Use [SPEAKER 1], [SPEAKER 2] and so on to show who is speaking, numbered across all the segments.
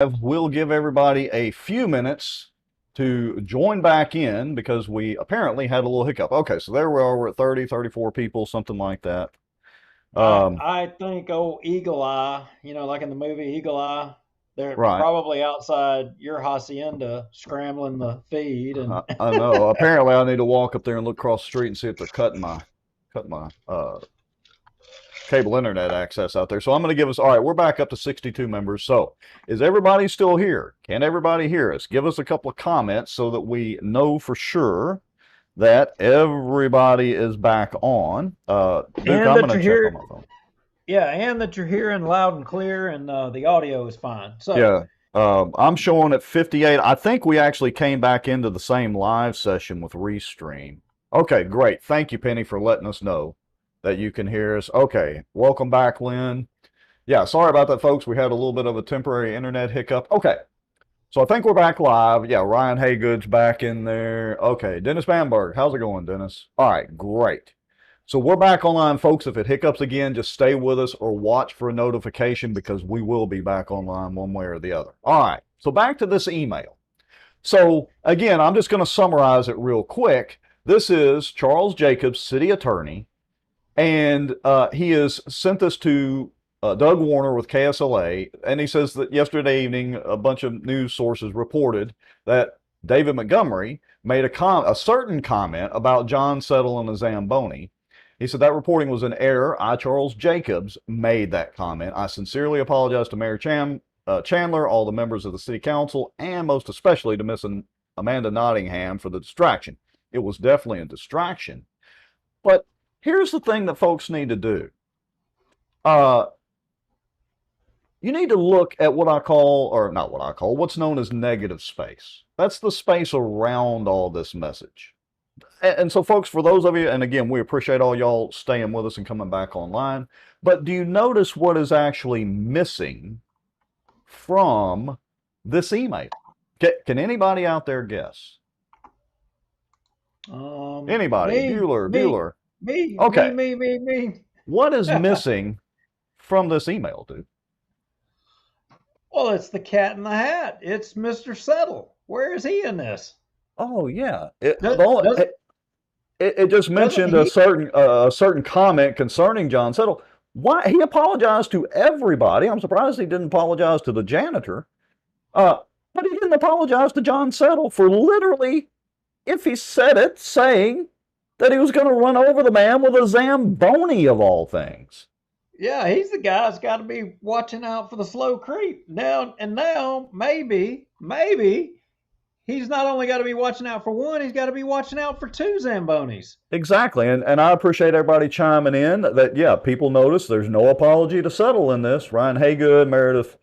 [SPEAKER 1] We'll give everybody a few minutes to join back in because we apparently had a little hiccup. Okay, so there we are. We're at 30, 34 people, something like that.
[SPEAKER 2] I
[SPEAKER 1] Um,
[SPEAKER 2] I think old Eagle Eye, like in the movie Eagle Eye, they're
[SPEAKER 1] right.
[SPEAKER 2] probably outside your hacienda scrambling the feed
[SPEAKER 1] I,
[SPEAKER 2] and
[SPEAKER 1] I know. Apparently, I need to walk up there and look across the street and see if they're cutting my cable internet access out there. So I'm going to give us, all right, we're back up to 62 members. So is everybody still here? Can everybody hear us? Give us a couple of comments so that we know for sure that everybody is back on. Duke,
[SPEAKER 2] and
[SPEAKER 1] I'm
[SPEAKER 2] that
[SPEAKER 1] going to
[SPEAKER 2] you're
[SPEAKER 1] check on
[SPEAKER 2] here,
[SPEAKER 1] my phone.
[SPEAKER 2] yeah, and that you're hearing loud and clear and the audio is fine. So,
[SPEAKER 1] Yeah, I'm showing at 58. I think we actually came back into the same live session with Restream. Okay, great. Thank you, Penny, for letting us know that you can hear us. Okay, welcome back, Lynn. Yeah, sorry about that, folks. We had a little bit of a temporary internet hiccup. Okay, so I think we're back live. Yeah, Ryan Haygood's back in there. Okay, Dennis Bamberg, how's it going, Dennis? All right, great. So we're back online, folks. If it hiccups again, just stay with us or watch for a notification because we will be back online one way or the other. All right, so back to this email. So again, I'm just going to summarize it real quick. This is Charles Jacobs, city attorney, and he has sent this to Doug Warner with KSLA, and he says that yesterday evening a bunch of news sources reported that David Montgomery made a certain comment about John Settle and the Zamboni. He said that reporting was an error. I, Charles Jacobs, made that comment. I sincerely apologize to Mayor Chandler, all the members of the city council, and most especially to Miss Amanda Nottingham for the distraction. It was definitely a distraction. But here's the thing that folks need to do. Uh, you need to look at what I call, or not what I call, what's known as negative space. That's the space around all this message. And so, folks, for those of you, and again, we appreciate all y'all staying with us and coming back online, but do you notice what is actually missing from this email? Can anybody out there guess? Anybody?
[SPEAKER 2] me,
[SPEAKER 1] Bueller,
[SPEAKER 2] me,
[SPEAKER 1] Bueller.
[SPEAKER 2] me, me,
[SPEAKER 1] Okay.
[SPEAKER 2] me, me, me.
[SPEAKER 1] What is missing from this email, dude?
[SPEAKER 2] Well, it's the cat in the hat. It's Mr. Settle. Where is he in this?
[SPEAKER 1] Oh, yeah. It,
[SPEAKER 2] Does,
[SPEAKER 1] the
[SPEAKER 2] does,
[SPEAKER 1] it just
[SPEAKER 2] doesn't
[SPEAKER 1] mentioned
[SPEAKER 2] he?
[SPEAKER 1] a certain comment concerning John Settle. Why he apologized to everybody? I'm surprised he didn't apologize to the janitor. Uh, but he didn't apologize to John Settle for literally, if he said it, saying that he was going to run over the man with a Zamboni of all things.
[SPEAKER 2] Yeah, he's the guy that's got to be watching out for the slow creep. Now, maybe he's not only got to be watching out for one, he's got to be watching out for two Zambonis.
[SPEAKER 1] Exactly, and I appreciate everybody chiming in that, yeah, people notice there's no apology to Settle in this. Ryan Haygood, Meredith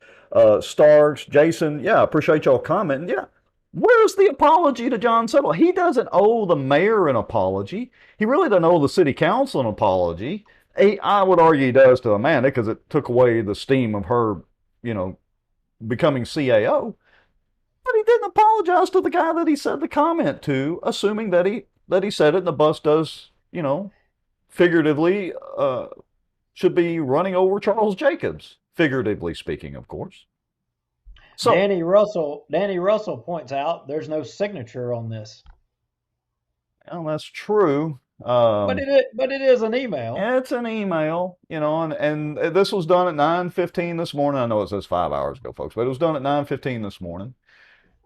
[SPEAKER 1] Starks, Jason, yeah, I appreciate y'all commenting. Yeah, where's the apology to John Settle? He doesn't owe the mayor an apology. He really doesn't owe the city council an apology. I would argue he does to Amanda because it took away the steam of her, you know, becoming CAO. But he didn't apologize to the guy that he said the comment to, assuming that he said it and the bus does, figuratively, should be running over Charles Jacobs, figuratively speaking, of course. So,
[SPEAKER 2] Danny Russell points out there's no signature on this,
[SPEAKER 1] well, that's true.
[SPEAKER 2] but it is an email.
[SPEAKER 1] It's an email, and this was done at 9:15 this morning. I know it says 5 hours ago, folks, but it was done at 9:15 this morning.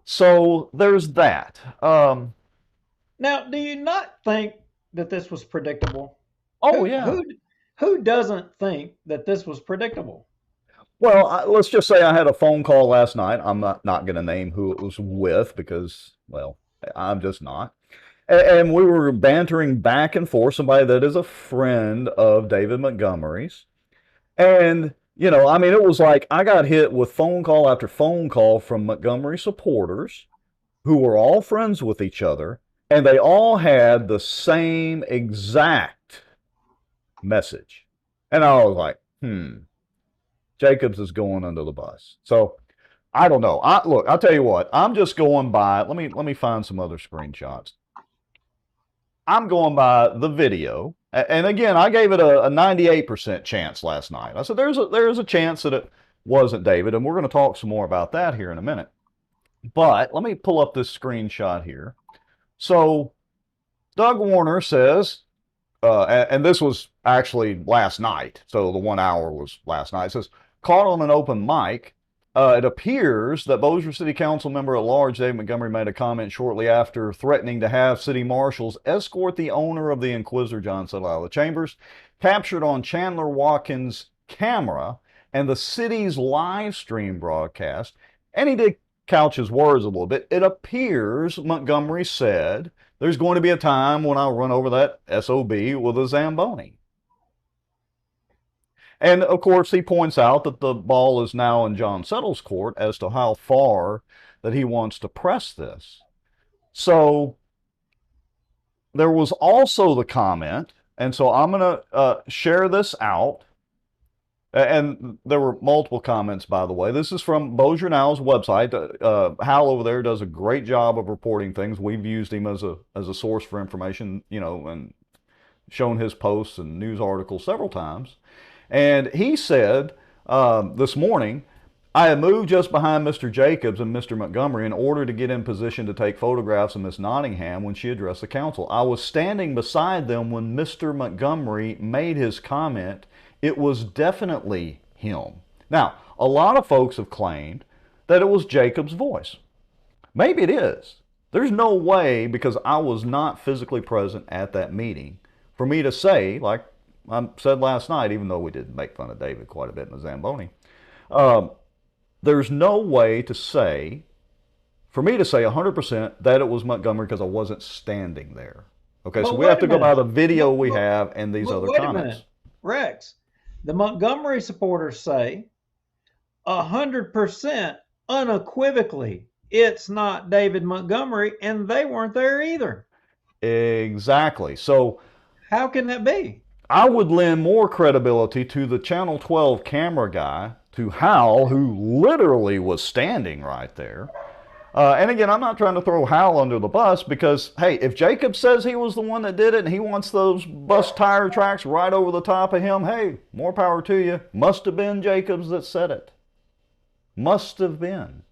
[SPEAKER 1] So there's that.
[SPEAKER 2] Now, do you not think that this was predictable?
[SPEAKER 1] Oh,
[SPEAKER 2] Who
[SPEAKER 1] yeah.
[SPEAKER 2] who who doesn't think that this was predictable?
[SPEAKER 1] Well, let's just say I had a phone call last night. I'm not going to name who it was with because, well, I'm just not. And we were bantering back and forth, somebody that is a friend of David Montgomery's. And, I mean, it was like I got hit with phone call after phone call from Montgomery supporters who were all friends with each other, and they all had the same exact message. And I was like, Jacobs is going under the bus. So I don't know. Look, I'll tell you what. I'm just going by. Let me find some other screenshots. I'm going by the video, and again, I gave it a 98% chance last night. I said there's a chance that wasn't David, and we're going to talk some more about that here in a minute. But let me pull up this screenshot here. So Doug Warner says, and this was actually last night, so the 1 hour was last night. It says, caught on an open mic. It appears that Bossier City Council member at large, Dave Montgomery, made a comment shortly after threatening to have city marshals escort the owner of the Inquisitor, John Settle, out of the chambers, captured on Chandler Watkins' camera and the city's live stream broadcast. And he did couch his words a little bit. It appears Montgomery said, there's going to be a time when I'll run over that SOB with a Zamboni. And of course, he points out that the ball is now in John Settle's court as to how far that he wants to press this. So there was also the comment, and so I'm going to share this out. And there were multiple comments, by the way. This is from Bossier Now's website. Hal over there does a great job of reporting things. We've used him as a source for information, you know, and shown his posts and news articles several times. And he said this morning, I had moved just behind Mr. Jacobs and Mr. Montgomery in order to get in position to take photographs of Miss Nottingham when she addressed the council. I was standing beside them when Mr. Montgomery made his comment. It was definitely him. Now, a lot of folks have claimed that it was Jacobs' voice. Maybe it is. There's no way, because I was not physically present at that meeting, for me to say, like I said last night, even though we did make fun of David quite a bit in the Zamboni, there's no way to say, for me to say 100% that it was Montgomery because I wasn't standing there. Okay, so we have to go by the video we have and these other comments. Wait a minute,
[SPEAKER 2] Rex. The Montgomery supporters say 100% unequivocally it's not David Montgomery, and they weren't there either.
[SPEAKER 1] Exactly. So
[SPEAKER 2] how can that be?
[SPEAKER 1] I would lend more credibility to the Channel 12 camera guy, to Hal, who literally was standing right there. And again, I'm not trying to throw Hal under the bus because, hey, if Jacob says he was the one that did it and he wants those bus tire tracks right over the top of him, hey, more power to you. Must have been Jacobs that said it. Must have been.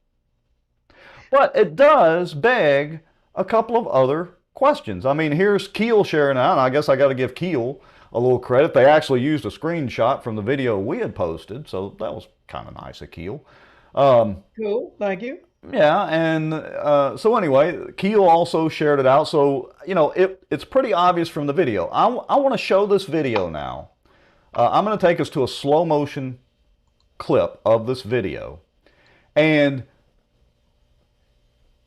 [SPEAKER 1] But it does beg a couple of other questions. I mean, here's Keel sharing out, and I guess I got to give Keel a little credit. They actually used a screenshot from the video we had posted, so that was kind of nice of Keel.
[SPEAKER 2] Cool, thank you.
[SPEAKER 1] Yeah, and so anyway, Keel also shared it out. So, you know, it's pretty obvious from the video. I want to show this video now. I'm going to take us to a slow motion clip of this video. And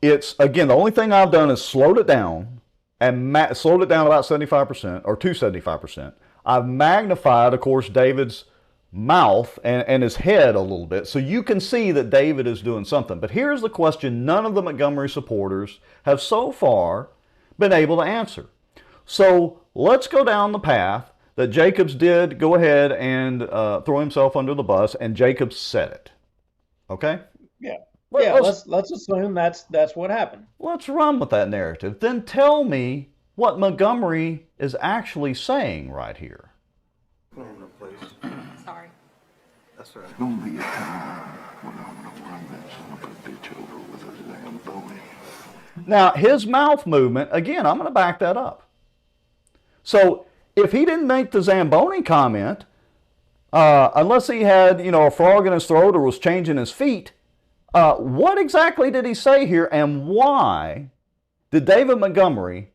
[SPEAKER 1] it's, again, the only thing I've done is slowed it down and slowed it down about 75% or to 75%. I've magnified, of course, David's mouth and his head a little bit, so you can see that David is doing something. But here's the question none of the Montgomery supporters have so far been able to answer. So let's go down the path that Jacobs did go ahead and throw himself under the bus, and Jacobs said it. Okay?
[SPEAKER 2] Yeah. Let's assume that's what happened.
[SPEAKER 1] Let's run with that narrative. Then tell me what Montgomery is actually saying right here.
[SPEAKER 3] Sorry.
[SPEAKER 4] That's right. Gonna be a time when I'm gonna run that son of a bitch over with a Zamboni.
[SPEAKER 1] Now, his mouth movement, again, I'm going to back that up. So, if he didn't make the Zamboni comment, unless he had, you know, a frog in his throat or was changing his feet, what exactly did he say here, and why did David Montgomery,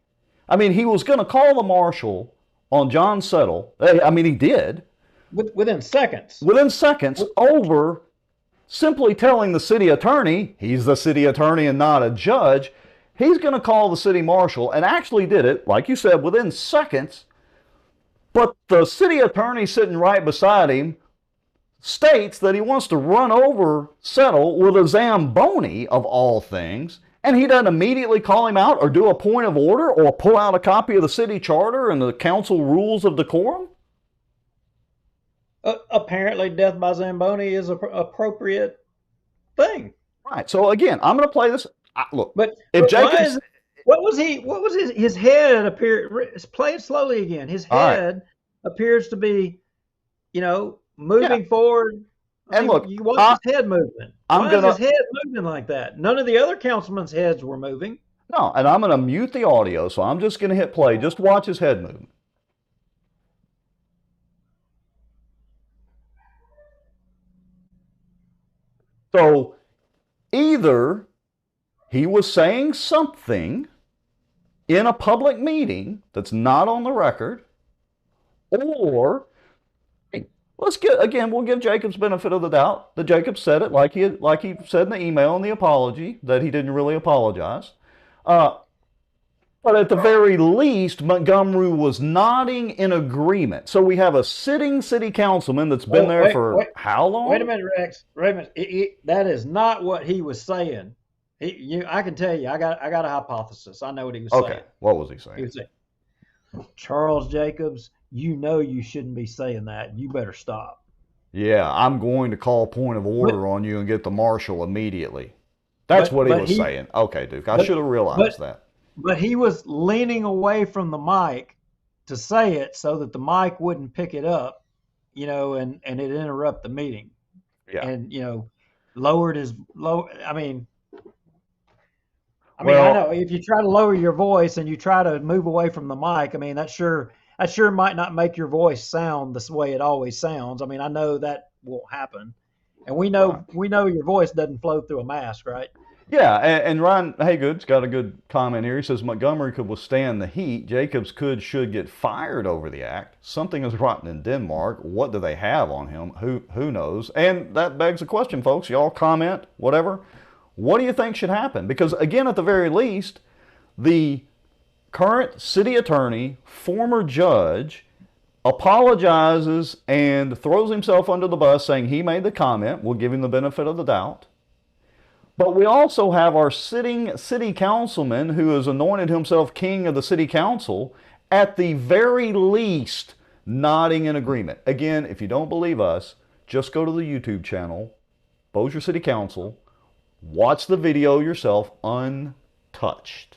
[SPEAKER 1] I mean, he was going to call the marshal on John Settle. I mean, he did.
[SPEAKER 2] Within seconds.
[SPEAKER 1] Within seconds, over simply telling the city attorney, he's the city attorney and not a judge, he's going to call the city marshal, and actually did it, like you said, within seconds. But the city attorney sitting right beside him states that he wants to run over Settle with a Zamboni, of all things, and he doesn't immediately call him out or do a point of order or pull out a copy of the city charter and the council rules of decorum?
[SPEAKER 2] Apparently, death by Zamboni is an appropriate thing.
[SPEAKER 1] Right. So again, I'm going to play this. Look,
[SPEAKER 2] but
[SPEAKER 1] if Jacobs,
[SPEAKER 2] what was his head appear? Play it slowly again. His head appears to be, you know, moving forward I
[SPEAKER 1] And
[SPEAKER 2] mean,
[SPEAKER 1] look,
[SPEAKER 2] you watch his head movement.
[SPEAKER 1] I'm
[SPEAKER 2] Why is his
[SPEAKER 1] gonna
[SPEAKER 2] head moving like that? None of the other councilmen's heads were moving.
[SPEAKER 1] no, and I'm gonna mute the audio, so I'm just gonna hit play. Just watch his head move. So either he was saying something in a public meeting that's not on the record, or let's get again, we'll give Jacob's benefit of the doubt that Jacob said it like he said in the email in the apology that he didn't really apologize. Uh, but at the very least, Montgomery was nodding in agreement. So we have a sitting city councilman that's been there for how long?
[SPEAKER 2] Wait a minute, Rex. Wait a minute. That is not what he was saying. I can tell you. I got a hypothesis. I know what he was saying.
[SPEAKER 1] Okay, what was he saying?
[SPEAKER 2] He was saying, Charles Jacobs, you know you shouldn't be saying that. You better stop.
[SPEAKER 1] Yeah, I'm going to call point of order on you and get the marshal immediately. That's what he was saying. Okay, Duke, I should have realized that.
[SPEAKER 2] But he was leaning away from the mic to say it so that the mic wouldn't pick it up, and it interrupt the meeting.
[SPEAKER 1] Yeah.
[SPEAKER 2] And, lowered his low. I mean, I know if you try to lower your voice and you try to move away from the mic, I mean, that sure might not make your voice sound the way it always sounds. I mean, I know that won't happen. And we know your voice doesn't flow through a mask, right?
[SPEAKER 1] Yeah, and Ryan Haygood's got a good comment here. He says Montgomery could withstand the heat. Jacobs should get fired over the act. Something is rotten in Denmark. What do they have on him? Who knows? And that begs the question, folks. Y'all comment, whatever. What do you think should happen? Because again, at the very least, the current city attorney, former judge, apologizes and throws himself under the bus saying he made the comment. We'll give him the benefit of the doubt. But we also have our sitting city councilman who has anointed himself king of the city council, at the very least nodding in agreement. Again, if you don't believe us, just go to the YouTube channel, Bossier City Council, watch the video yourself untouched.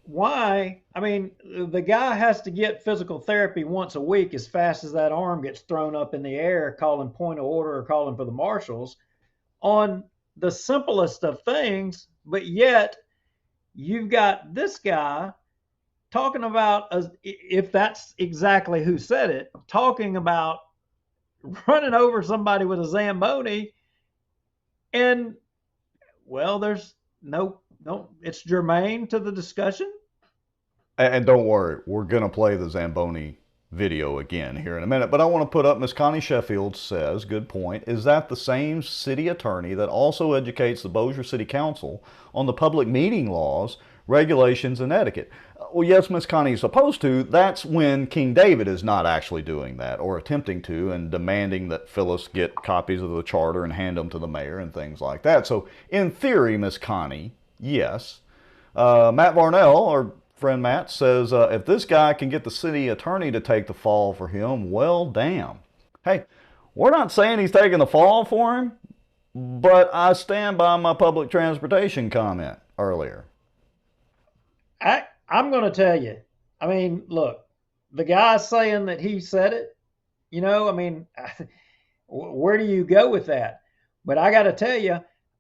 [SPEAKER 2] Why? I mean, the guy has to get physical therapy once a week as fast as that arm gets thrown up in the air, calling point of order or calling for the marshals on the simplest of things, but yet you've got this guy talking about, if that's exactly who said it, talking about running over somebody with a Zamboni, and well, there's no, it's germane to the discussion.
[SPEAKER 1] And don't worry, we're going to play the Zamboni video again here in a minute, but I want to put up Miss Connie Sheffield says, good point, is that the same city attorney that also educates the Bossier City Council on the public meeting laws, regulations, and etiquette? Well, yes, Miss Connie is supposed to. That's when King David is not actually doing that or attempting to and demanding that Phyllis get copies of the charter and hand them to the mayor and things like that. So in theory, Miss Connie, yes. Matt Varnell, or friend Matt, says if this guy can get the city attorney to take the fall for him, well, damn. Hey, we're not saying he's taking the fall for him, but I stand by my public transportation comment earlier.
[SPEAKER 2] I'm going to tell you. I mean, look, the guy saying that he said it, I mean, where do you go with that? But I got to tell you,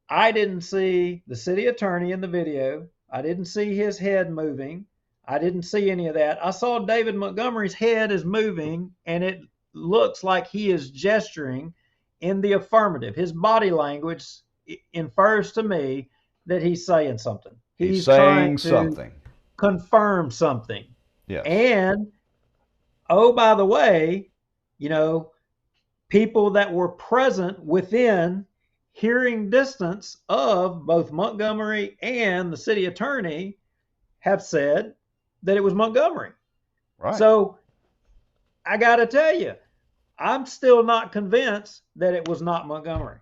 [SPEAKER 2] I didn't see the city attorney in the video. I didn't see his head moving. I didn't see any of that. I saw David Montgomery's head is moving, and it looks like he is gesturing in the affirmative. His body language infers to me that he's saying something.
[SPEAKER 1] He's saying something.
[SPEAKER 2] Confirm something.
[SPEAKER 1] Yes.
[SPEAKER 2] And, oh, by the way, people that were present within hearing distance of both Montgomery and the city attorney have said that it was Montgomery.
[SPEAKER 1] Right.
[SPEAKER 2] So I got to tell you, I'm still not convinced that it was not Montgomery.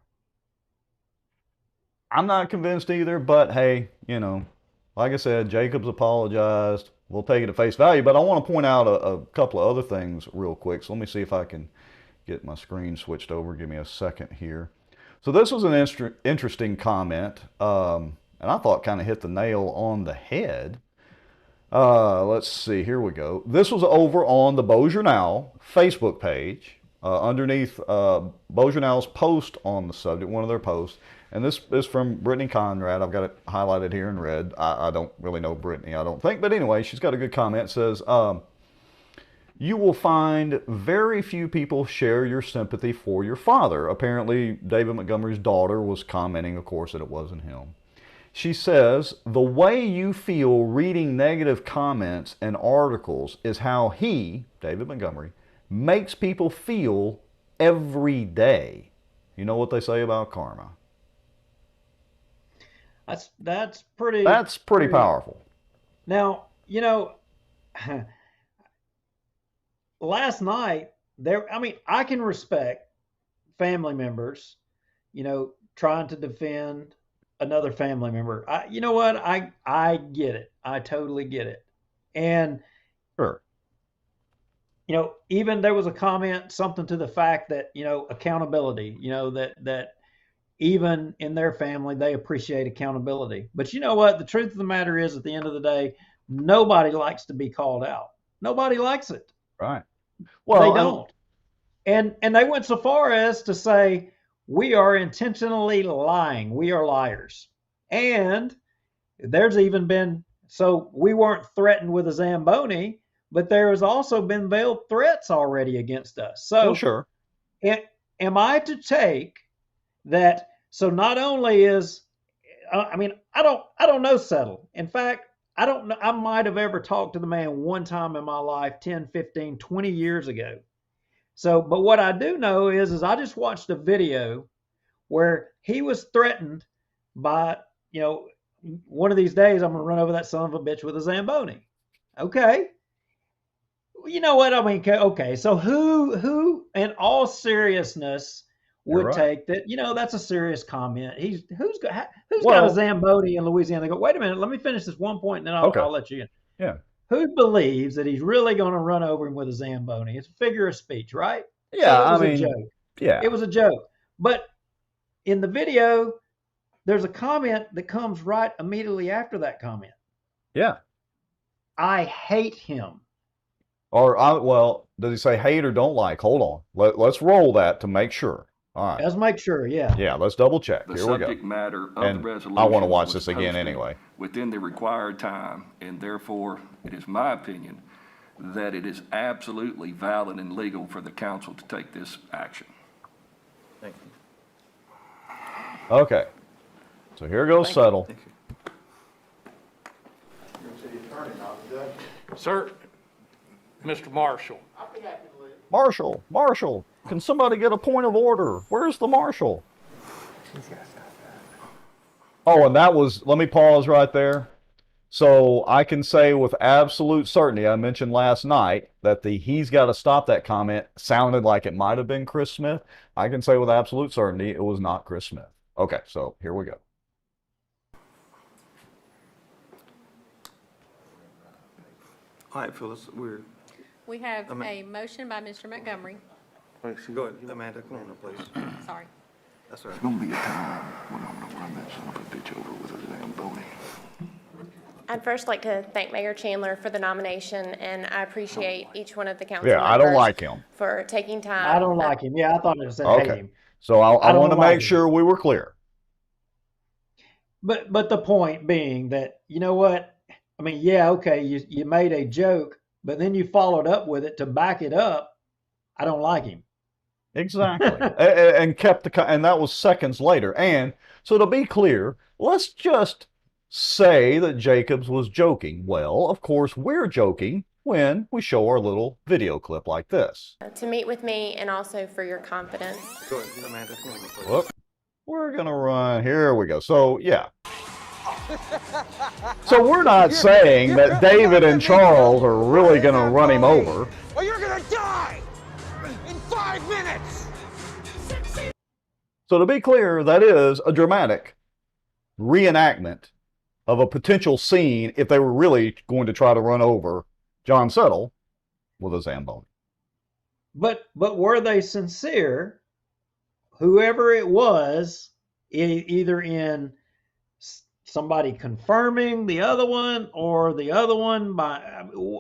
[SPEAKER 1] I'm not convinced either, but hey, like I said, Jacobs apologized. We'll take it at face value, but I want to point out a couple of other things real quick. So let me see if I can get my screen switched over. Give me a second here. So this was an interesting comment, and I thought kind of hit the nail on the head. Let's see, here we go. This was over on the Bossier Now Facebook page. underneath Beaujournal's post on the subject, one of their posts, and this is from Brittany Conrad. I've got it highlighted here in red. I don't really know Brittany, I don't think, but anyway, she's got a good comment. It says, you will find very few people share your sympathy for your father. Apparently, David Montgomery's daughter was commenting, of course, that it wasn't him. She says, the way you feel reading negative comments and articles is how he, David Montgomery, makes people feel every day. You know what they say about karma?
[SPEAKER 2] That's pretty
[SPEAKER 1] powerful.
[SPEAKER 2] Now, you know, last night I can respect family members, you know, trying to defend another family member. You know what? I get it. I totally get it. And
[SPEAKER 1] sure.
[SPEAKER 2] You know, even there was a comment, something to the fact that, you know, accountability, you know, that even in their family, they appreciate accountability. But you know what? The truth of the matter is, at the end of the day, nobody likes to be called out. Nobody likes it.
[SPEAKER 1] Right. Well,
[SPEAKER 2] they don't. And they went so far as to say, we are intentionally lying. We are liars. And there's even been, so we weren't threatened with a Zamboni, but there has also been veiled threats already against us. So
[SPEAKER 1] sure.
[SPEAKER 2] Am I to take that? So not only is, I don't know Settle. In fact, I don't know. I might have ever talked to the man one time in my life, 10, 15, 20 years ago. So, but what I do know is I just watched a video where he was threatened by, you know, one of these days I'm going to run over that son of a bitch with a Zamboni. Okay. You know what I mean? Okay. So who in all seriousness would take that? You know, that's a serious comment. Who's got a Zamboni in Louisiana? They go, wait a minute, let me finish this one point, and then I'll let you in.
[SPEAKER 1] Yeah.
[SPEAKER 2] Who believes that he's really going to run over him with a Zamboni? It's a figure of speech, right?
[SPEAKER 1] Yeah,
[SPEAKER 2] so it was a joke.
[SPEAKER 1] Yeah,
[SPEAKER 2] it was a joke. But in the video, there's a comment that comes right immediately after that comment.
[SPEAKER 1] Yeah.
[SPEAKER 2] I hate him.
[SPEAKER 1] Well, does he say hate or don't like? Hold on. Let's roll that to make sure. All right.
[SPEAKER 2] Let's make sure, yeah.
[SPEAKER 1] Yeah, let's double check.
[SPEAKER 4] The
[SPEAKER 1] Here we go.
[SPEAKER 4] subject matter of
[SPEAKER 1] and
[SPEAKER 4] the resolution
[SPEAKER 1] I want to watch
[SPEAKER 4] was
[SPEAKER 1] this again
[SPEAKER 4] posted
[SPEAKER 1] anyway.
[SPEAKER 4] within the required time, and therefore, it is my opinion that it is absolutely valid and legal for the council to take this action.
[SPEAKER 3] Thank you.
[SPEAKER 1] Okay. So here goes Settle.
[SPEAKER 3] Thank you. Sir, Mr. Marshall.
[SPEAKER 1] Marshall, can somebody get a point of order? Where's the marshal? Oh, and that was, let me pause right there. So I can say with absolute certainty, I mentioned last night that the he's got to stop that comment sounded like it might have been Chris Smith. I can say with absolute certainty it was not Chris Smith. Okay, so here we go.
[SPEAKER 3] All right, Phyllis,
[SPEAKER 5] We have a motion by Mr. Montgomery.
[SPEAKER 3] go ahead, Amanda, come on, please.
[SPEAKER 5] Sorry.
[SPEAKER 3] That's all right.
[SPEAKER 4] There's gonna be a time when I'm gonna run that son of a bitch over with a Zamboni.
[SPEAKER 6] I'd first like to thank Mayor Chandler for the nomination, and I appreciate each one of the council
[SPEAKER 1] Yeah, I don't
[SPEAKER 6] members
[SPEAKER 1] like him.
[SPEAKER 6] for taking time.
[SPEAKER 2] I don't like him. Yeah, I thought it said hate him.
[SPEAKER 1] So I
[SPEAKER 2] don't
[SPEAKER 1] want to
[SPEAKER 2] like
[SPEAKER 1] make
[SPEAKER 2] him.
[SPEAKER 1] sure we were clear.
[SPEAKER 2] But the point being that, you know what? I mean, yeah, okay, you made a joke, but then you followed up with it to back it up. I don't like him.
[SPEAKER 1] Exactly. and and that was seconds later. And so to be clear, let's just say that Jacobs was joking. Well, of course, we're joking when we show our little video clip like this.
[SPEAKER 6] To meet with me and also for your confidence.
[SPEAKER 3] Go ahead, Amanda, come on, please.
[SPEAKER 1] Look, we're going to run. Here we go. So, yeah. So we're not saying that David and Charles are really going to run him over.
[SPEAKER 7] Well, you're going to die in 5 minutes.
[SPEAKER 1] So to be clear, that is a dramatic reenactment of a potential scene if they were really going to try to run over John Settle with a Zamboni.
[SPEAKER 2] But were they sincere? Whoever it was, either in somebody confirming the other one or the other one by,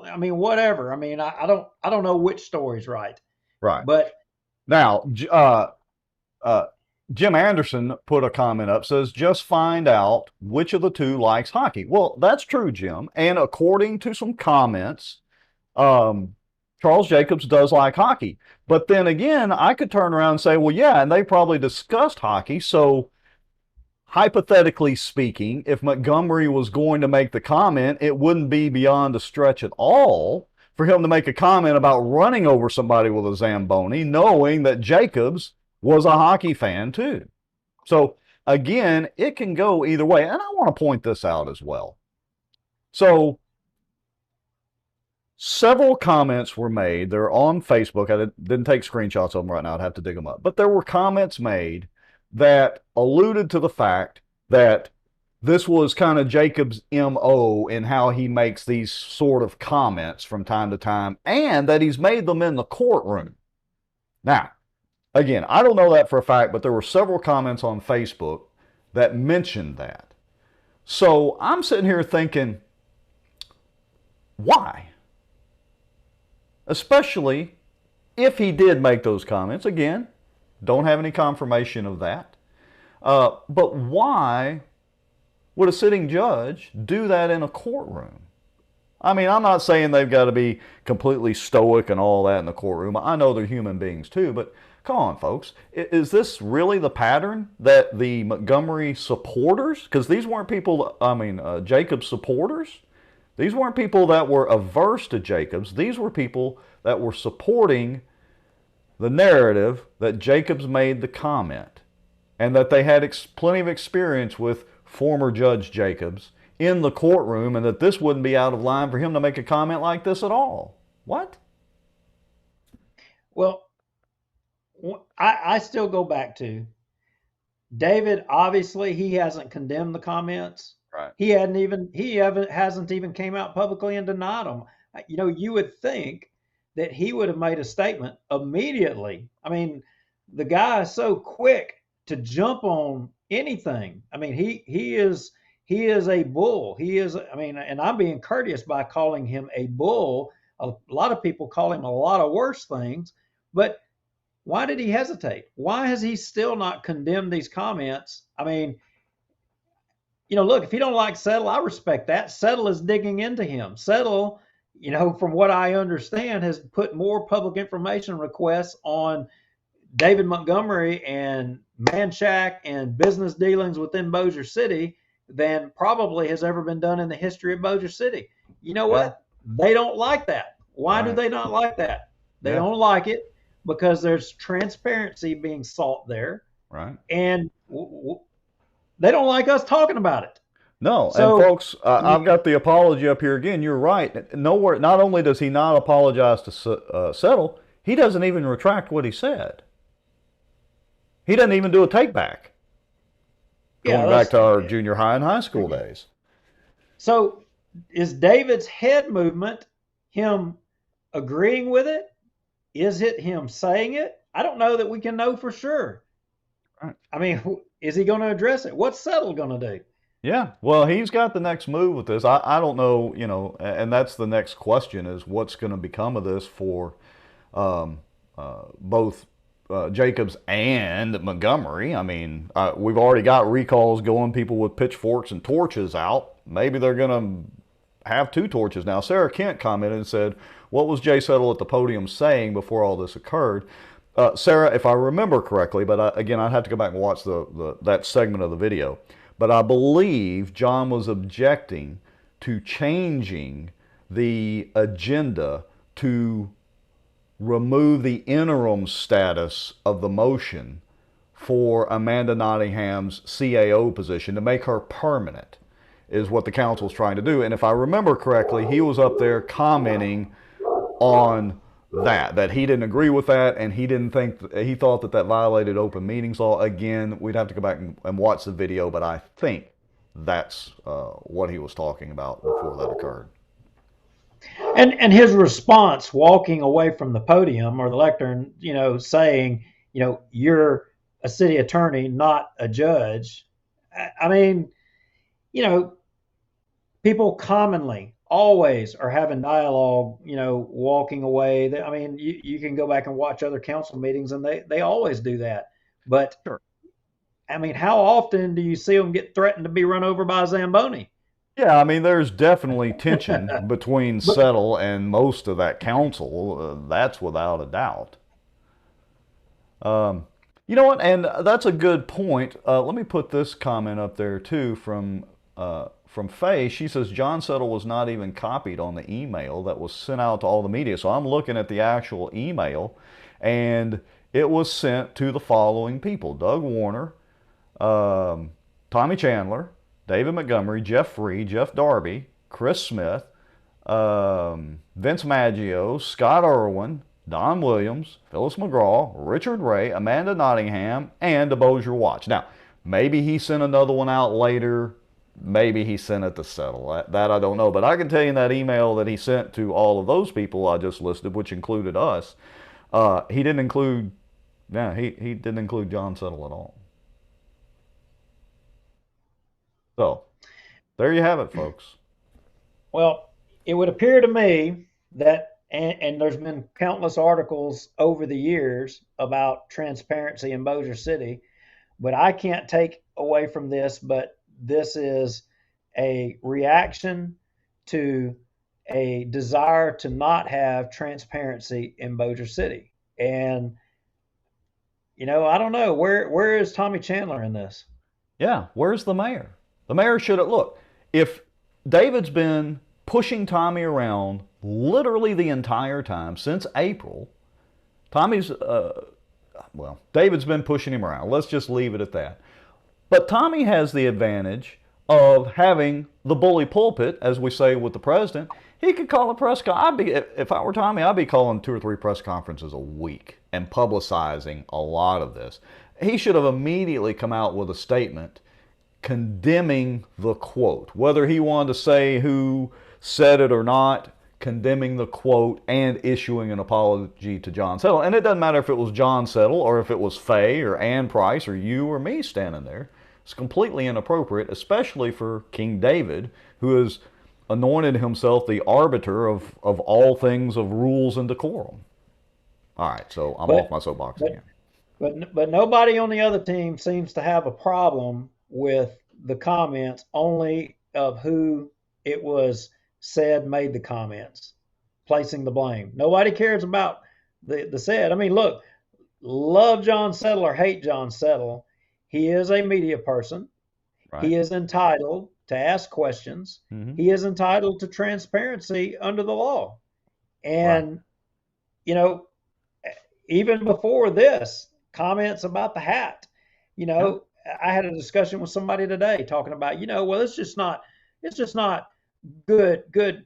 [SPEAKER 2] I mean, whatever. I mean, I don't know which story's right.
[SPEAKER 1] Right.
[SPEAKER 2] But
[SPEAKER 1] Now, uh, Jim Anderson put a comment up, says, just find out which of the two likes hockey. Well, that's true, Jim. And according to some comments, Charles Jacobs does like hockey. But then again, I could turn around and say, well, yeah, and they probably discussed hockey. So hypothetically speaking, if Montgomery was going to make the comment, it wouldn't be beyond a stretch at all for him to make a comment about running over somebody with a Zamboni, knowing that Jacobs was a hockey fan too. So again, it can go either way. And I want to point this out as well. So several comments were made. They're on Facebook. I didn't take screenshots of them right now. I'd have to dig them up. But there were comments made that alluded to the fact that this was kind of Jacob's MO in how he makes these sort of comments from time to time, and that he's made them in the courtroom. Now, again, I don't know that for a fact, but there were several comments on Facebook that mentioned that. So I'm sitting here thinking, why? Especially if he did make those comments. Again, don't have any confirmation of that. But why would a sitting judge do that in a courtroom? I mean, I'm not saying they've got to be completely stoic and all that in the courtroom. I know they're human beings too, but come on, folks. Is this really the pattern that the Montgomery supporters, because these weren't people, Jacobs supporters, these weren't people that were averse to Jacobs. These were people that were supporting the narrative that Jacobs made the comment, and that they had plenty of experience with former Judge Jacobs in the courtroom, and that this wouldn't be out of line for him to make a comment like this at all. What?
[SPEAKER 2] Well, I still go back to David. Obviously, he hasn't condemned the comments.
[SPEAKER 1] Right.
[SPEAKER 2] He hasn't even came out publicly and denied them. You know, you would think that he would have made a statement immediately. I mean, the guy is so quick to jump on anything. I mean, he is a bull. He is. I mean, and I'm being courteous by calling him a bull. A lot of people call him a lot of worse things, but why did he hesitate? Why has he still not condemned these comments? I mean, you know, look, if he don't like Settle, I respect that. Settle is digging into him. Settle, you know, from what I understand, has put more public information requests on David Montgomery and Manchac and business dealings within Bossier City than probably has ever been done in the history of Bossier City. You know what? They don't like that. Why do they not like that? They don't like it because there's transparency being sought there.
[SPEAKER 1] Right.
[SPEAKER 2] And they don't like us talking about it.
[SPEAKER 1] No, so, and folks, I've got the apology up here again. You're right. Nowhere. Not only does he not apologize to Settle, he doesn't even retract what he said. He doesn't even do a take back. Going back to our junior high and high school days.
[SPEAKER 2] So is David's head movement him agreeing with it? Is it him saying it? I don't know that we can know for sure. Right. I mean, is he going to address it? What's Settle going to do?
[SPEAKER 1] Yeah, well, he's got the next move with this. I don't know, you know, and that's the next question is what's going to become of this for both Jacobs and Montgomery. I mean, we've already got recalls going, people with pitchforks and torches out. Maybe they're going to have two torches now. Sarah Kent commented and said, what was Jay Settle at the podium saying before all this occurred? Sarah, if I remember correctly, but again, I'd have to go back and watch that segment of the video. But I believe John was objecting to changing the agenda to remove the interim status of the motion for Amanda Nottingham's CAO position to make her permanent, is what the council's trying to do. And if I remember correctly, he was up there commenting on that he didn't agree with that, and he didn't think, he thought that violated open meetings law. Again, we'd have to go back and watch the video, but I think that's what he was talking about before that occurred.
[SPEAKER 2] And his response, walking away from the podium or the lectern, you know, saying, you know, you're a city attorney, not a judge. I mean, you know, people commonly always are having dialogue, walking away. I mean, you can go back and watch other council meetings, and they always do that. But
[SPEAKER 1] Sure.
[SPEAKER 2] I mean, how often do you see them get threatened to be run over by a Zamboni?
[SPEAKER 1] Yeah, I mean, there's definitely tension between Settle and most of that council. That's without a doubt. You know what? And that's a good point. Let me put this comment up there too from Faye. She says John Settle was not even copied on the email that was sent out to all the media. So I'm looking at the actual email, and it was sent to the following people: Doug Warner, Tommy Chandler, David Montgomery, Jeff Free, Jeff Darby, Chris Smith, Vince Maggio, Scott Irwin, Don Williams, Phyllis McGraw, Richard Ray, Amanda Nottingham, and the BossierWatch. Now, maybe he sent another one out later. Maybe he sent it to Settle. That I don't know. But I can tell you in that email that he sent to all of those people I just listed, which included us, he didn't include, he didn't include John Settle at all. So, there you have it, folks.
[SPEAKER 2] Well, it would appear to me that, and there's been countless articles over the years about transparency in Bossier City, but I can't take away from this, but this is a reaction to a desire to not have transparency in Bossier City. And, I don't know, where is Tommy Chandler in this?
[SPEAKER 1] Yeah, where's the mayor? The mayor should have, look, if David's been pushing Tommy around literally the entire time since April, David's been pushing him around. Let's just leave it at that. But Tommy has the advantage of having the bully pulpit, as we say with the president. He could call a press conference. If I were Tommy, I'd be calling 2 or 3 press conferences a week and publicizing a lot of this. He should have immediately come out with a statement condemning the quote, whether he wanted to say who said it or not, condemning the quote and issuing an apology to John Settle. And it doesn't matter if it was John Settle or if it was Faye or Ann Price or you or me standing there. It's completely inappropriate, especially for King David, who has anointed himself the arbiter of all things of rules and decorum. All right, so I'm off my soapbox again.
[SPEAKER 2] But nobody on the other team seems to have a problem with the comments, only of who it was said made the comments, placing the blame. Nobody cares about the said. I mean, look, love John Settle or hate John Settle, he is a media person.
[SPEAKER 1] Right.
[SPEAKER 2] He is entitled to ask questions.
[SPEAKER 1] Mm-hmm.
[SPEAKER 2] He is entitled to transparency under the law. And, even before this, comments about the hat, I had a discussion with somebody today talking about, well, it's just not good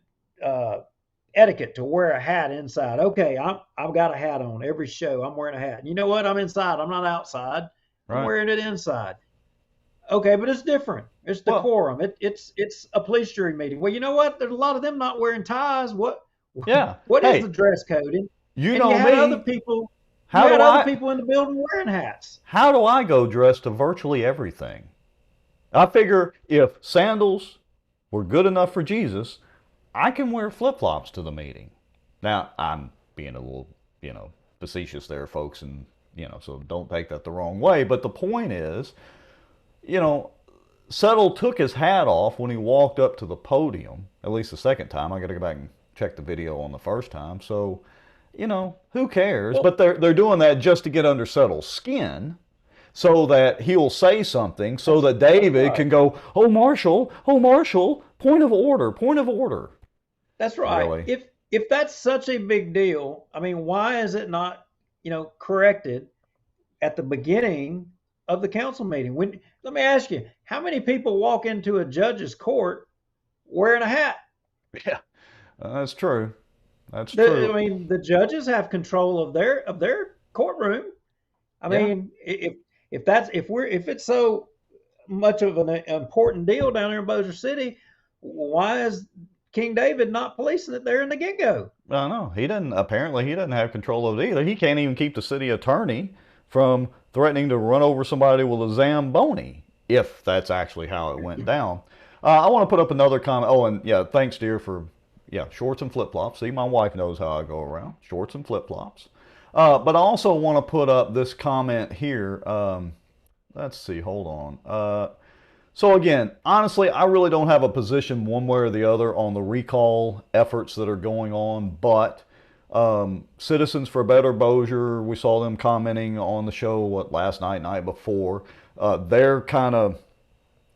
[SPEAKER 2] etiquette to wear a hat inside. Okay, I've got a hat on every show. I'm wearing a hat. You know what? I'm inside. I'm not outside. I'm wearing it inside. Okay, but it's different. It's decorum. It's a police jury meeting. Well, you know what? There's a lot of them not wearing ties. What is the dress code? And you had other people. Other people in the building wearing hats.
[SPEAKER 1] How do I go dressed to virtually everything? I figure if sandals were good enough for Jesus, I can wear flip-flops to the meeting. Now, I'm being a little, facetious there, folks, and, so don't take that the wrong way. But the point is, Settle took his hat off when he walked up to the podium, at least the second time. I got to go back and check the video on the first time. So, who cares? But they're doing that just to get under Settle's skin, so that he'll say something, so that David can go, oh, Marshall, point of order.
[SPEAKER 2] That's right.
[SPEAKER 1] Really?
[SPEAKER 2] If that's such a big deal, I mean, why is it not, corrected at the beginning of the council meeting? Let me ask you, how many people walk into a judge's court wearing a hat?
[SPEAKER 1] Yeah, that's true. That's true.
[SPEAKER 2] I mean, the judges have control of their courtroom. I mean, if it's so much of an important deal down there in Bossier City, why is King David not policing it there in the get-go?
[SPEAKER 1] I know. Apparently he doesn't have control of it either. He can't even keep the city attorney from threatening to run over somebody with a Zamboni, if that's actually how it went down. I want to put up another comment. Oh, and yeah, thanks, dear, for Yeah, shorts and flip-flops. See, my wife knows how I go around. Shorts and flip-flops. But I also want to put up this comment here. Let's see, hold on. So again, honestly, I really don't have a position one way or the other on the recall efforts that are going on, but Citizens for a Better Bossier, we saw them commenting on the show, last night before. They're kind of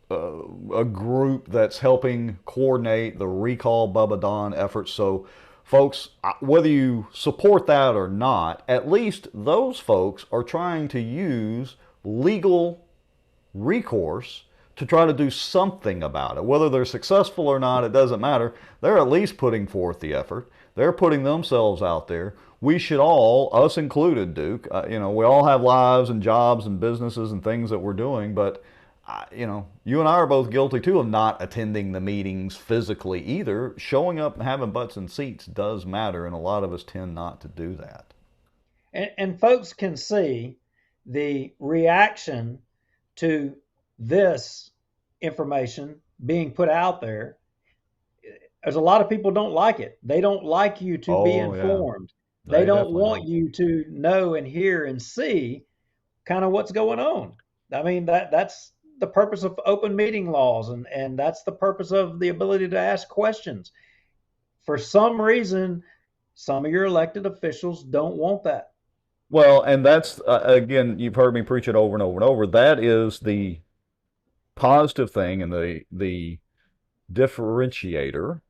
[SPEAKER 1] a group that's helping coordinate the recall Bubba Don efforts. So folks, whether you support that or not, at least those folks are trying to use legal recourse to try to do something about it. Whether they're successful or not, it doesn't matter. They're at least putting forth the effort. They're putting themselves out there. We should all, us included, Duke, we all have lives and jobs and businesses and things that we're doing, but you and I are both guilty too of not attending the meetings physically either. Showing up and having butts in seats does matter, and a lot of us tend not to do that.
[SPEAKER 2] And folks can see the reaction to this information being put out there. There's a lot of people don't like it. They don't like you to be informed.
[SPEAKER 1] Yeah.
[SPEAKER 2] They don't want you to know and hear and see kind of what's going on. I mean, that's the purpose of open meeting laws, and that's the purpose of the ability to ask questions. For some reason, some of your elected officials don't want that.
[SPEAKER 1] Well, and that's, again, you've heard me preach it over and over and over. That is the positive thing and the differentiator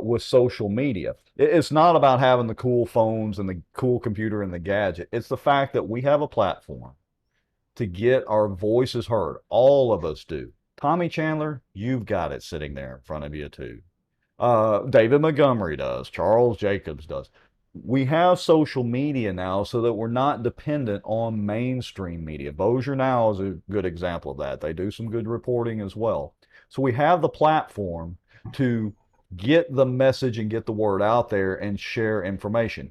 [SPEAKER 1] with social media. It's not about having the cool phones and the cool computer and the gadget. It's the fact that we have a platform to get our voices heard. All of us do. Tommy Chandler, you've got it sitting there in front of you too. David Montgomery does. Charles Jacobs does. We have social media now so that we're not dependent on mainstream media. Bossier Now is a good example of that. They do some good reporting as well. So we have the platform to get the message and get the word out there and share information.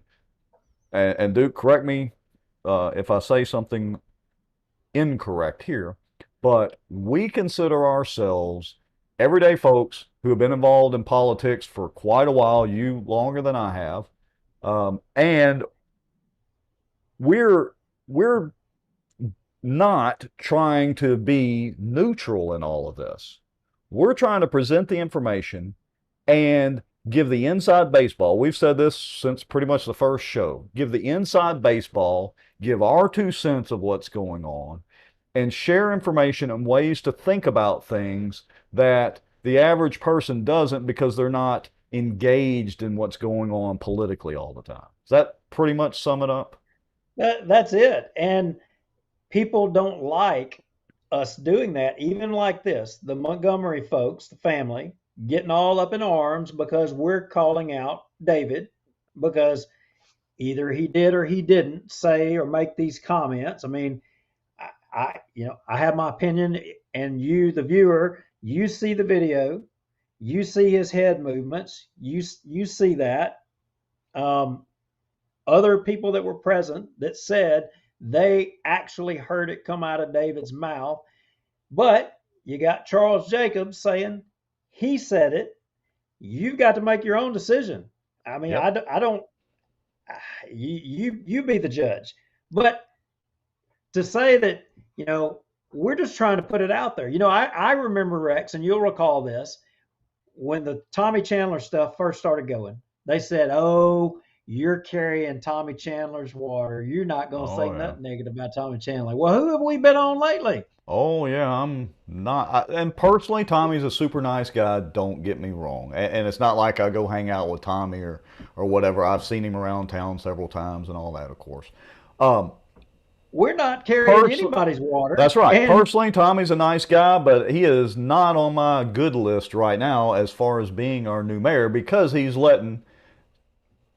[SPEAKER 1] And Duke, correct me if I say something incorrect here, but we consider ourselves everyday folks who have been involved in politics for quite a while, you longer than I have, and we're not trying to be neutral in all of this. We're trying to present the information and give the inside baseball. We've said this since pretty much the first show. Give the inside baseball, give our 2 cents of what's going on, and share information and ways to think about things that the average person doesn't because they're not engaged in what's going on politically all the time. Does that pretty much sum it up?
[SPEAKER 2] That's it. And people don't like us doing that, even like this. The Montgomery folks, the family, getting all up in arms because we're calling out David because either he did or he didn't say or make these comments. I mean, I have my opinion, and you, the viewer, you see the video, you see his head movements, you see that. Other people that were present that said they actually heard it come out of David's mouth, but you got Charles Jacobs saying he said it. You've got to make your own decision. I mean, yep. I don't. You be the judge, but to say that, we're just trying to put it out there. I remember, Rex, and you'll recall this, when the Tommy Chandler stuff first started going, they said, oh, you're carrying Tommy Chandler's water. You're not going to say nothing negative about Tommy Chandler. Well, who have we been on lately?
[SPEAKER 1] Oh, yeah, I'm not. And personally, Tommy's a super nice guy. Don't get me wrong. And it's not like I go hang out with Tommy or whatever. I've seen him around town several times and all that, of course.
[SPEAKER 2] We're not carrying anybody's water.
[SPEAKER 1] That's right. Personally, Tommy's a nice guy, but he is not on my good list right now as far as being our new mayor because he's letting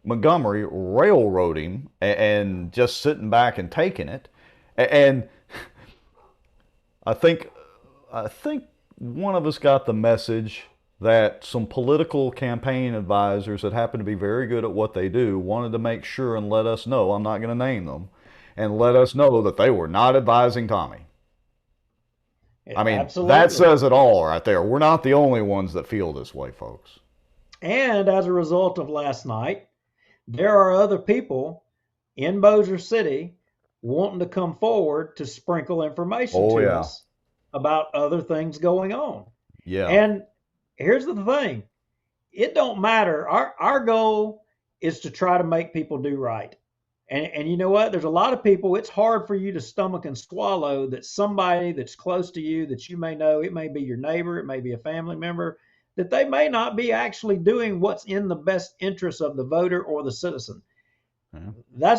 [SPEAKER 1] Montgomery railroad him and just sitting back and taking it. And I think one of us got the message that some political campaign advisors that happen to be very good at what they do wanted to make sure and let us know, I'm not going to name them, and let us know that they were not advising Tommy. I mean, absolutely. That says it all right there. We're not the only ones that feel this way, folks.
[SPEAKER 2] And as a result of last night, there are other people in Bossier City wanting to come forward to sprinkle information
[SPEAKER 1] Oh,
[SPEAKER 2] to
[SPEAKER 1] yeah.
[SPEAKER 2] us about other things going on.
[SPEAKER 1] Yeah.
[SPEAKER 2] And here's the thing. It don't matter. Our goal is to try to make people do right. And you know what? There's a lot of people, it's hard for you to stomach and swallow that somebody that's close to you that you may know, it may be your neighbor, it may be a family member, that they may not be actually doing what's in the best interest of the voter or the citizen.
[SPEAKER 1] Yeah.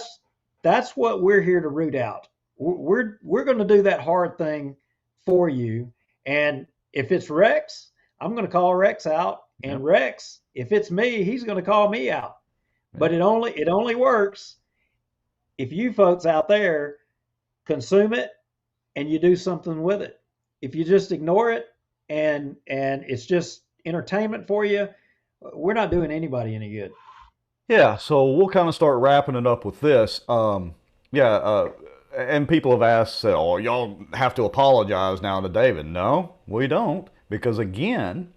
[SPEAKER 2] That's what we're here to root out. We're going to do that hard thing for you. And if it's Rex, I'm going to call Rex out. And
[SPEAKER 1] Yep.
[SPEAKER 2] Rex, if it's me, he's going to call me out. But it only works if you folks out there consume it and you do something with it. If you just ignore it and it's just entertainment for you, we're not doing anybody any good.
[SPEAKER 1] Yeah, so we'll kind of start wrapping it up with this. And people have asked, oh, y'all have to apologize now to David. No, we don't, because again,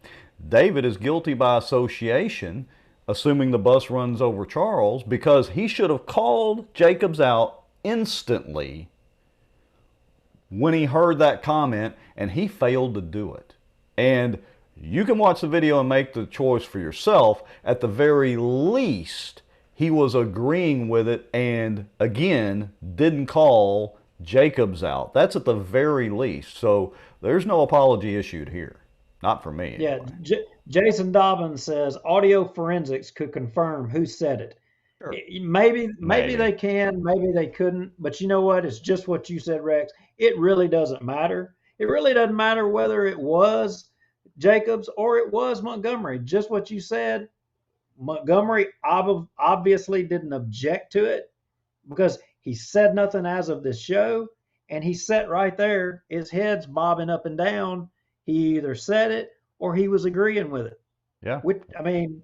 [SPEAKER 1] David is guilty by association, assuming the bus runs over Charles, because he should have called Jacobs out instantly when he heard that comment, and he failed to do it. And you can watch the video and make the choice for yourself. At the very least, he was agreeing with it and, again, didn't call Jacobs out. That's at the very least. So there's no apology issued here. Not for me.
[SPEAKER 2] Yeah,
[SPEAKER 1] Anyway.
[SPEAKER 2] Jason Dobbins says audio forensics could confirm who said it.
[SPEAKER 1] Sure.
[SPEAKER 2] Maybe
[SPEAKER 1] Maybe.
[SPEAKER 2] they can, maybe they couldn't. But you know what? It's just what you said, Rex. It really doesn't matter. It really doesn't matter whether it was Jacobs or it was Montgomery. Just what you said. Montgomery obviously didn't object to it because he said nothing as of this show, and he sat right there, his head's bobbing up and down. He either said it or he was agreeing with it.
[SPEAKER 1] Yeah.
[SPEAKER 2] Which, I mean,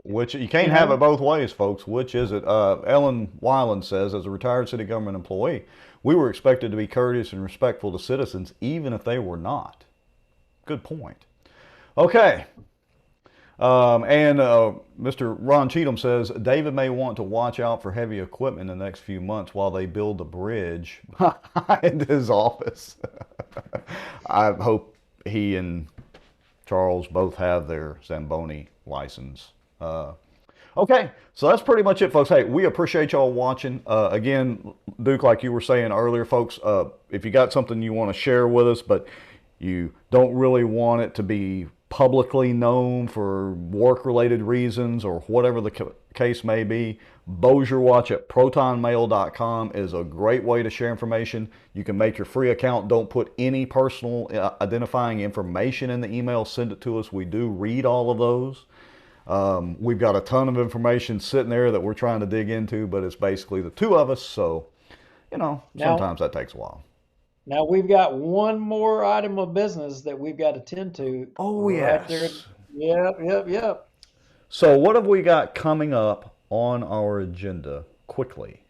[SPEAKER 1] Which you can't
[SPEAKER 2] You
[SPEAKER 1] have
[SPEAKER 2] know?
[SPEAKER 1] it both ways, folks. Which is it? Ellen Weiland says, as a retired city government employee, we were expected to be courteous and respectful to citizens, even if they were not. Good point. Okay. Mr. Ron Cheatham says, David may want to watch out for heavy equipment in the next few months while they build the bridge behind his office. I hope he and Charles both have their Zamboni license. Okay, so that's pretty much it, folks. Hey, we appreciate y'all watching. Again, Duke, like you were saying earlier, folks, if you got something you want to share with us, but you don't really want it to be publicly known for work-related reasons or whatever the case may be, BossierWatch at protonmail.com is a great way to share information. You can make your free account. Don't put any personal identifying information in the email. Send it to us. We do read all of those. We've got a ton of information sitting there that we're trying to dig into, but it's basically the two of us, so, you know, sometimes that takes a while.
[SPEAKER 2] now we've got one more item of business that we've got to tend to.
[SPEAKER 1] Oh,
[SPEAKER 2] right there.
[SPEAKER 1] yes.
[SPEAKER 2] Yep.
[SPEAKER 1] So what have we got coming up on our agenda quickly?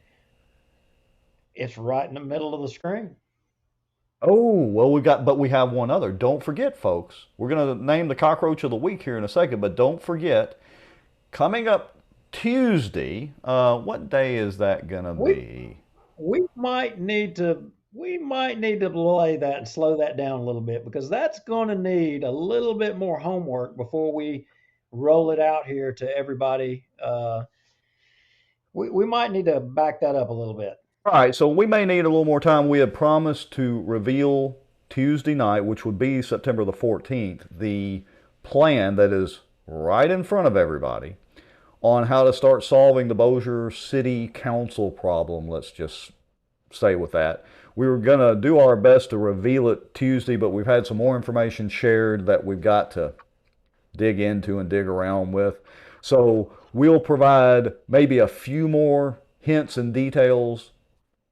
[SPEAKER 2] It's right in the middle of the screen.
[SPEAKER 1] Oh, well, we have one other. Don't forget, folks, we're going to name the cockroach of the week here in a second, but don't forget, coming up Tuesday, what day is that going to be?
[SPEAKER 2] We might need to delay that and slow that down a little bit because that's going to need a little bit more homework before we roll it out here to everybody. We might need to back that up a little bit.
[SPEAKER 1] All right, so we may need a little more time. We had promised to reveal Tuesday night, which would be September the 14th, the plan that is right in front of everybody on how to start solving the Bossier City Council problem. Let's just stay with that. We were going to do our best to reveal it Tuesday, but we've had some more information shared that we've got to dig into and dig around with. So we'll provide maybe a few more hints and details.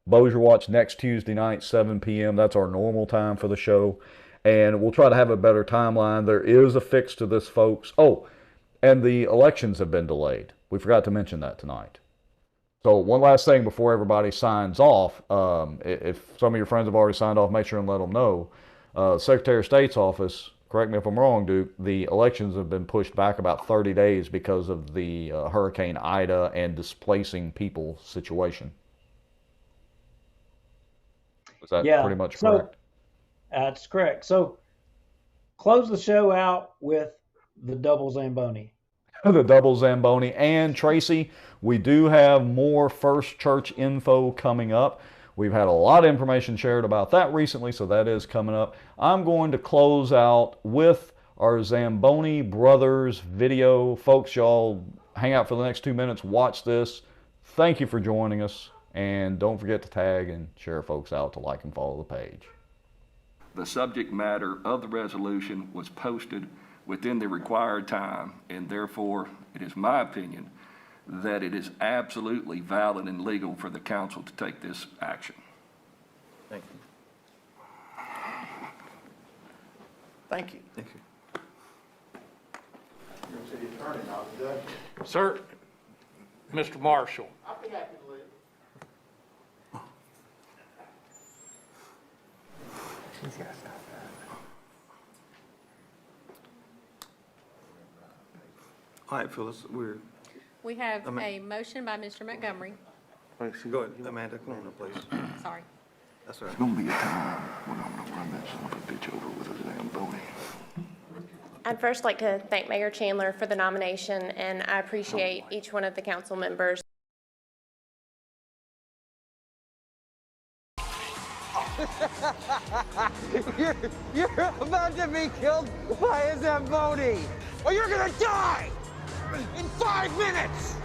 [SPEAKER 1] BossierWatch next Tuesday night, 7 p.m. That's our normal time for the show. And we'll try to have a better timeline. There is a fix to this, folks. Oh, and the elections have been delayed. We forgot to mention that tonight. So one last thing before everybody signs off. If some of your friends have already signed off, make sure and let them know. Secretary of State's office correct me if I'm wrong, Duke, the elections have been pushed back about 30 days because of the Hurricane Ida and displacing people situation. Is that
[SPEAKER 2] Yeah.
[SPEAKER 1] pretty much
[SPEAKER 2] So
[SPEAKER 1] correct?
[SPEAKER 2] that's correct. So close the show out with the double Zamboni.
[SPEAKER 1] The double Zamboni. And Tracy, we do have more First Church info coming up. We've had a lot of information shared about that recently, so that is coming up. I'm going to close out with our Zamboni Brothers video. Folks, y'all hang out for the next 2 minutes, watch this. Thank you for joining us, and don't forget to tag and share folks out to like and follow the page.
[SPEAKER 4] The subject matter of the resolution was posted within the required time, and therefore, it is my opinion that it is absolutely valid and legal for the council to take this action.
[SPEAKER 3] Thank you.
[SPEAKER 4] Thank you.
[SPEAKER 3] Thank you.
[SPEAKER 8] Sir, Mr. Marshall.
[SPEAKER 3] All right, Phyllis,
[SPEAKER 5] We have a motion by Mr. Montgomery.
[SPEAKER 3] go ahead, Amanda, come on up, please.
[SPEAKER 5] Sorry.
[SPEAKER 3] That's all right.
[SPEAKER 4] There's gonna be a time when I'm gonna run that son of a bitch over with a Zamboni.
[SPEAKER 6] I'd first like to thank Mayor Chandler for the nomination, and I appreciate each one of the council members.
[SPEAKER 7] You're about to be killed by a Zamboni. Or you're gonna die in 5 minutes!